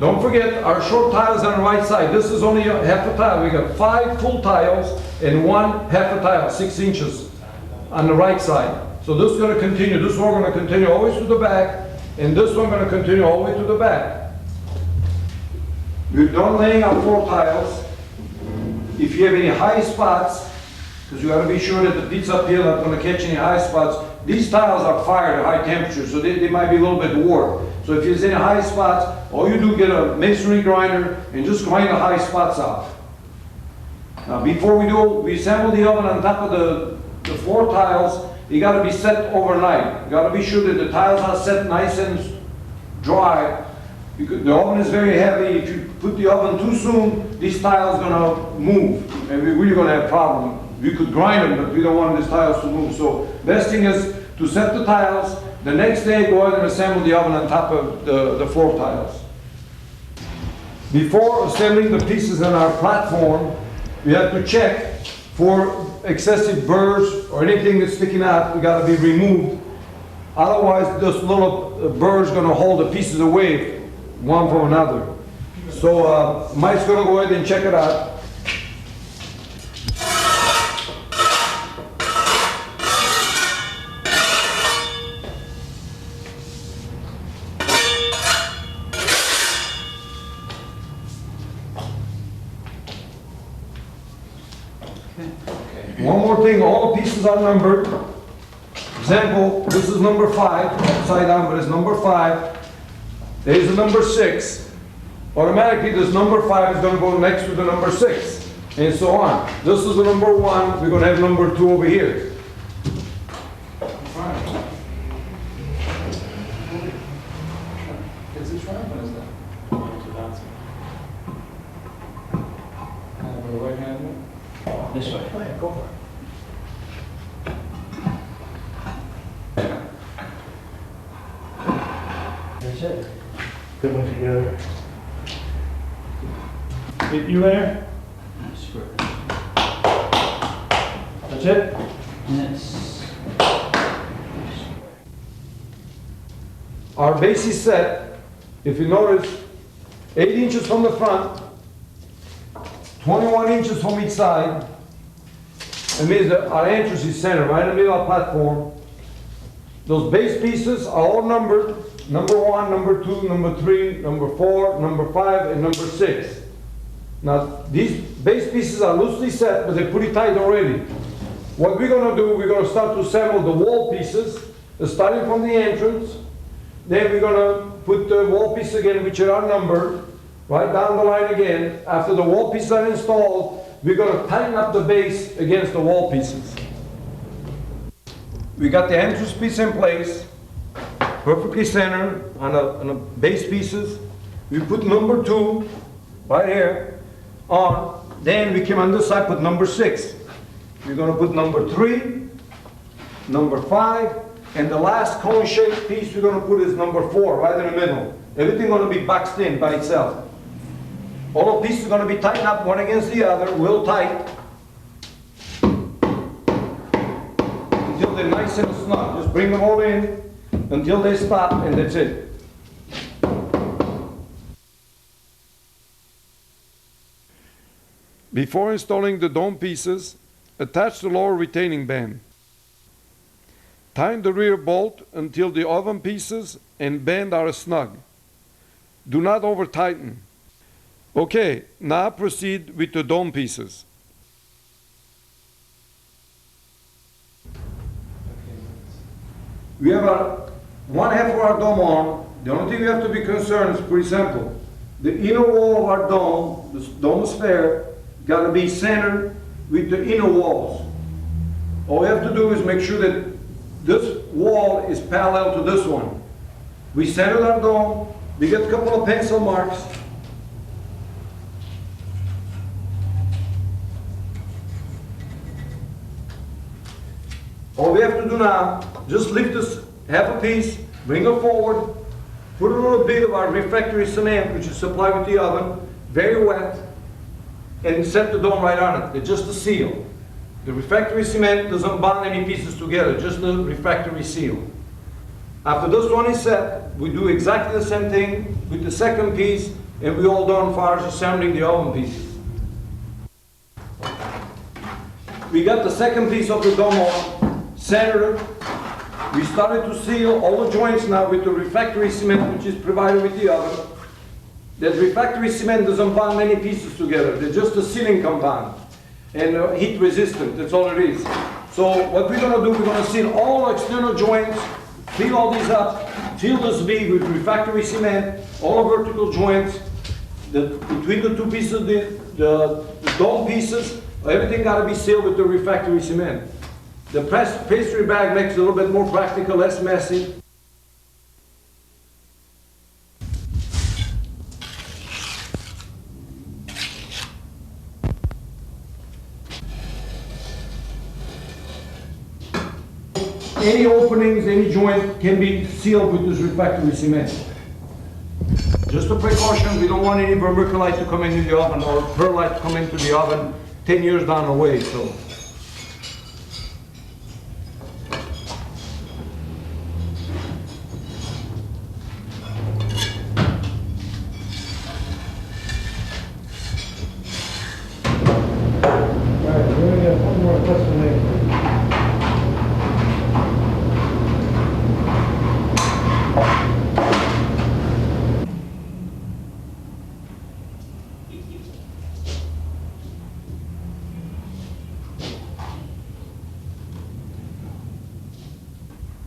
Don't forget our short tiles on the right side. This is only half a tile. We got 5 full tiles and 1 half a tile, 6 inches on the right side. So this is going to continue. This one going to continue always to the back, and this one going to continue all the way to the back. We're done laying out 4 tiles. If you have any high spots, because you got to be sure that the beads up here are not going to catch any high spots. These tiles are fired at high temperature, so they might be a little bit warped. So if there's any high spots, all you do, get a masonry grinder and just grind the high spots out. Now before we assemble the oven on top of the 4 tiles. You got to be set overnight. You got to be sure that the tiles are set nice and dry. Because the oven is very heavy. If you put the oven too soon, these tiles are going to move, and we're really going to have a problem. We could grind them, but we don't want these tiles to move. So best thing is to set the tiles. The next day, go ahead and assemble the oven on top of the 4 tiles. Before assembling the pieces on our platform, we have to check for excessive burrs or anything that's sticking out. We got to be removed. Otherwise, this little burr is going to hold the pieces away one from another. So Mike's going to go ahead and check it out. One more thing, all the pieces are numbered. Example, this is number 5, upside down, but it's number 5. There's a number 6. Automatically, this number 5 is going to go next to the number 6, and so on. This is the number 1. We're going to have number 2 over here. This way. Oh, yeah, go for it. That's it. Put them together. Hit you there? Screw it. That's it? Yes. Our base is set, if you notice, 8 inches from the front, 21 inches from each side. It means that our entrance is centered right in the middle of the platform. Those base pieces are all numbered. Number 1, number 2, number 3, number 4, number 5, and number 6. Now, these base pieces are loosely set, but they're pretty tight already. What we're going to do, we're going to start to assemble the wall pieces, starting from the entrance. Then we're going to put the wall pieces again, which are numbered, right down the line again. After the wall pieces are installed, we're going to tighten up the base against the wall pieces. We got the entrance piece in place, perfectly centered on the base pieces. We put number 2 right here on. Then we came on this side, put number 6. We're going to put number 3, number 5, and the last cone-shaped piece we're going to put is number 4, right in the middle. Everything going to be boxed in by itself. All the pieces are going to be tightened up one against the other, real tight, until they're nice and snug. Just bring them all in until they stop, and that's it. Before installing the dome pieces, attach the lower retaining band. Tighten the rear bolt until the oven pieces and band are snug. Do not over tighten. Okay, now proceed with the dome pieces. We have one half of our dome on. The only thing we have to be concerned is pretty simple. The inner wall of our dome, this dome sphere, got to be centered with the inner walls. All we have to do is make sure that this wall is parallel to this one. We centered our dome. We get a couple of pencil marks. All we have to do now, just lift this half a piece, bring it forward, put a little bit of our refractory cement, which is supplied with the oven, very wet, and set the dome right on it. It's just a seal. The refractory cement doesn't bond any pieces together, just the refractory seal. After this one is set, we do exactly the same thing with the second piece and we all done as far as assembling the oven pieces. We got the second piece of the dome on, centered. We started to seal all the joints now with the refractory cement, which is provided with the oven. That refractory cement doesn't bond any pieces together. They're just a sealing compound and heat resistant. That's all it is. So what we're going to do, we're going to seal all external joints, fill all these up, fill this bead with refractory cement, all vertical joints, between the two pieces, the dome pieces, everything got to be sealed with the refractory cement. The pastry bag makes it a little bit more practical, less messy. Any openings, any joint can be sealed with this refractory cement. Just a precaution, we don't want any vermiculite to come into the oven or perlite to come into the oven 10 years down the way. So.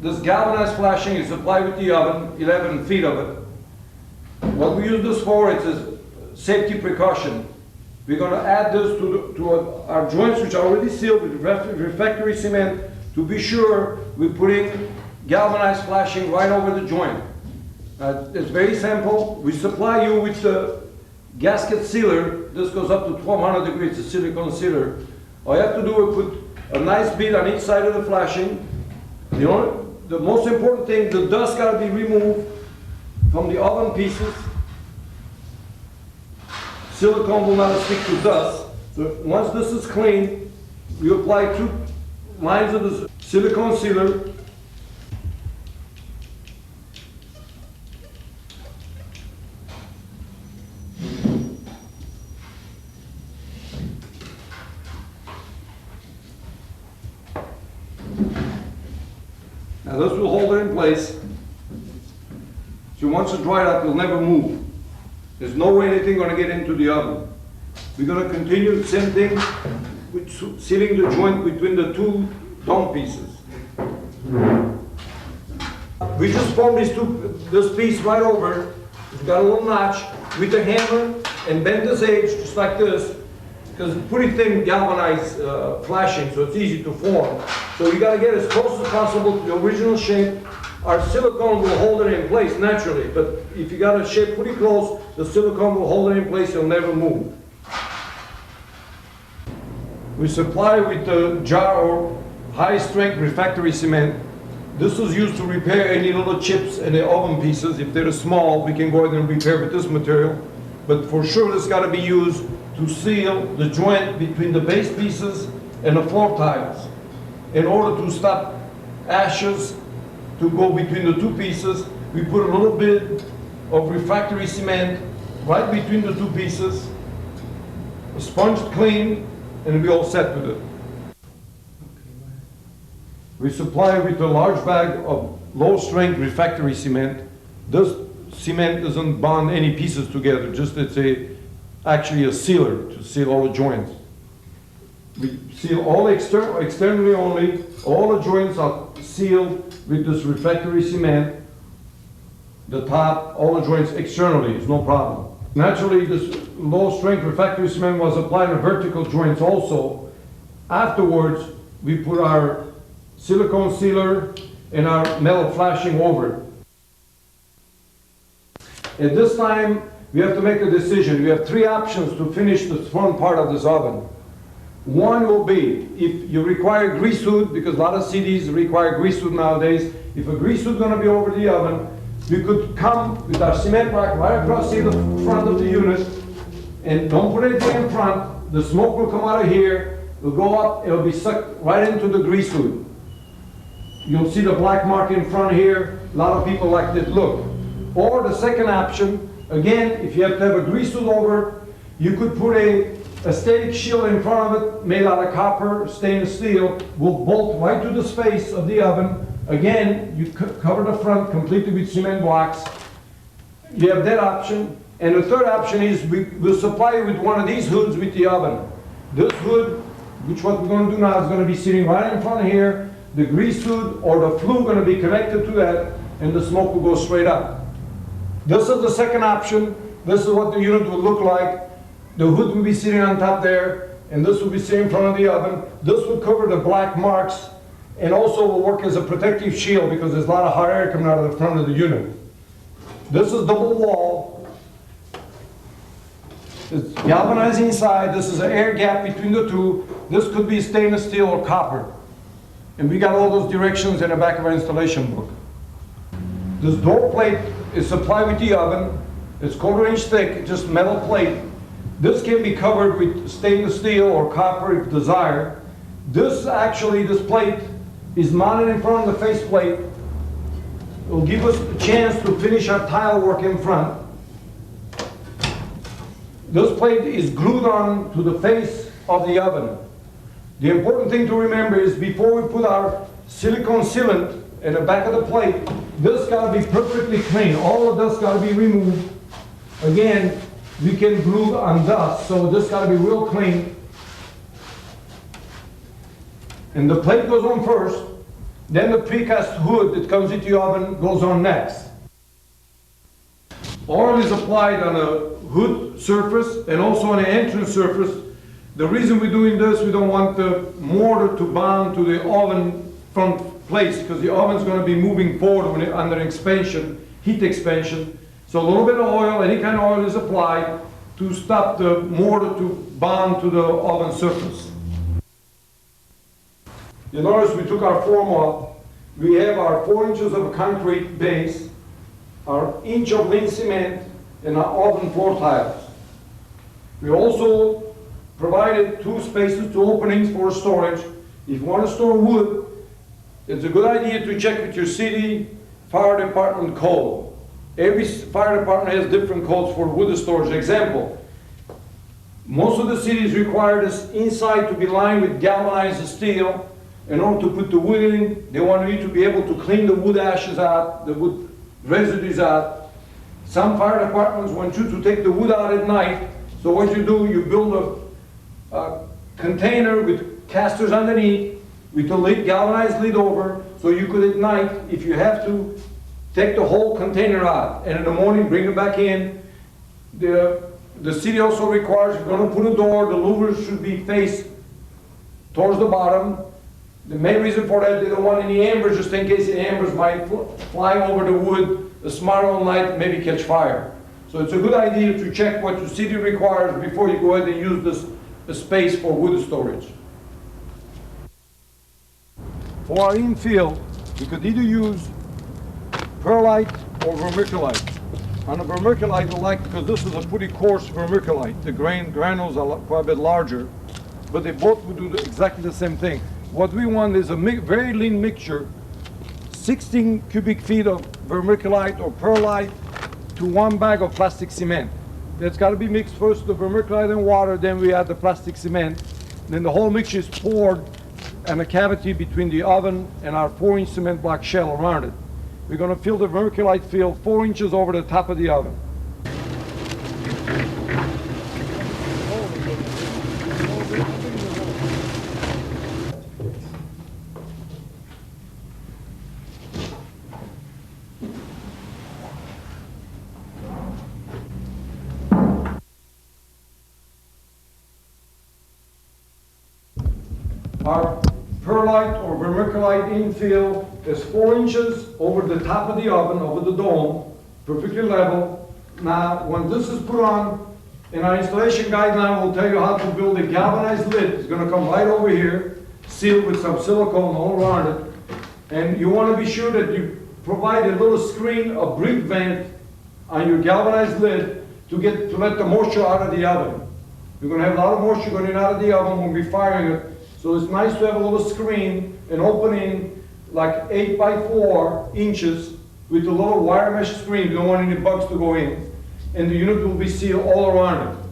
This galvanized flashing is supplied with the oven, 11 feet of it. What we use this for, it's a safety precaution. We're going to add this to our joints, which are already sealed with refractory cement, to be sure we're putting galvanized flashing right over the joint. It's very simple. We supply you with the gasket sealer. This goes up to 1200 degrees, the silicone sealer. All you have to do is put a nice bead on each side of the flashing. The most important thing, the dust got to be removed from the oven pieces. Silicone will not stick to dust. So once this is clean, we apply 2 lines of the silicone sealer. Now this will hold it in place. So once it's dried up, it'll never move. There's no way anything going to get into the oven. We're going to continue the same thing with sealing the joint between the 2 dome pieces. We just formed this piece right over. It's got a little notch with a hammer and bend this edge just like this, because it's pretty thin galvanized flashing, so it's easy to form. So you got to get as close as possible to the original shape. Our silicone will hold it in place naturally, but if you got a shape pretty close, the silicone will hold it in place, it'll never move. We supply with the jar or high strength refractory cement. This is used to repair any little chips in the oven pieces. If they're small, we can go ahead and repair with this material. But for sure, it's got to be used to seal the joint between the base pieces and the floor tiles. In order to stop ashes to go between the 2 pieces, we put a little bit of refractory cement right between the 2 pieces, sponged clean, and we all set with it. We supply with a large bag of low strength refractory cement. This cement doesn't bond any pieces together, just actually a sealer to seal all the joints. We seal all externally only. All the joints are sealed with this refractory cement. The top, all the joints externally is no problem. Naturally, this low strength refractory cement was applied to vertical joints also. Afterwards, we put our silicone sealer and our metal flashing over it. At this time, we have to make a decision. We have 3 options to finish the front part of this oven. One will be, if you require grease hood, because a lot of CDs require grease hood nowadays, if a grease hood is going to be over the oven, we could come with our cement rack right across the front of the unit, and don't put anything in front. The smoke will come out of here, it'll go up, it'll be sucked right into the grease hood. You'll see the black mark in front here. A lot of people like that look. Or the second option, Again, if you have to have a grease hood over, you could put a static shield in front of it made out of copper, stainless steel, will bolt right to the space of the oven. Again, you cover the front completely with cement blocks. You have that option. And the third option is we'll supply you with one of these hoods with the oven. This hood, which what we're going to do now, is going to be sitting right in front of here. The grease hood or the flue going to be connected to that, and the smoke will go straight up. This is the second option. This is what the unit will look like. The hood will be sitting on top there, and this will be sitting in front of the oven. This will cover the black marks, and also will work as a protective shield because there's a lot of hot air coming out of the front of the unit. This is double wall. It's galvanized inside. This is an air gap between the two. This could be stainless steel or copper. And we got all those directions in the back of our installation book. This door plate is supplied with the oven. It's 1/4 inch thick, just metal plate. This can be covered with stainless steel or copper if desired. This plate is mounted in front of the face plate. It will give us a chance to finish our tile work in front. This plate is glued on to the face of the oven. The important thing to remember is before we put our silicone sealant in the back of the plate, this got to be perfectly clean. All of this got to be removed. Again, we can glue on dust, so this got to be real clean. And the plate goes on first, then the precast hood that comes into the oven goes on next. Oil is applied on a hood surface and also on the entrance surface. The reason we're doing this, we don't want the mortar to bond to the oven front place because the oven's going to be moving forward when under expansion, heat expansion. So a little bit of oil, any kind of oil is applied to stop the mortar to bond to the oven surface. You notice we took our form off. We have our 4 inches of a concrete base, our inch of lean cement, and our oven floor tiles. We also provided 2 spaces, 2 openings for storage. If you want to store wood, it's a good idea to check with your city fire department code. Every fire department has different codes for wood storage. Example, most of the cities require this inside to be lined with galvanized steel. In order to put the wood in, they want you to be able to clean the wood ashes out, the wood residues out. Some fire departments want you to take the wood out at night. So what you do, you build a container with casters underneath, with a lid, galvanized lid over, so you could at night, if you have to, take the whole container out, and in the morning bring it back in. The city also requires, if you're going to put a door, the louvers should be faced towards the bottom. The main reason for that, they don't want any embers, just in case the embers might fly over the wood, the spiral light, maybe catch fire. So it's a good idea to check what your city requires before you go ahead and use this space for wood storage. For our infill, we could either use perlite or vermiculite. On the vermiculite, we like, because this is a pretty coarse vermiculite, the granules are quite a bit larger, but they both would do exactly the same thing. What we want is a very lean mixture, 16 cubic feet of vermiculite or perlite to 1 bag of plastic cement. That's got to be mixed first, the vermiculite and water, then we add the plastic cement. Then the whole mixture is poured in a cavity between the oven and our 4-inch cement block shell around it. We're going to fill the vermiculite fill 4 inches over the top of the oven. Our perlite or vermiculite infill is 4 inches over the top of the oven, over the dome, perfectly level. Now, when this is put on, in our installation guideline, we'll tell you how to build a galvanized lid. It's going to come right over here, sealed with some silicone all around it. And you want to be sure that you provide a little screen, a brief vent on your galvanized lid to let the moisture out of the oven. You're going to have a lot of moisture going in and out of the oven when we're firing it. So it's nice to have a little screen, an opening like 8 by 4 inches with a little wire mesh screen. You don't want any bugs to go in. and the unit will be sealed all around it.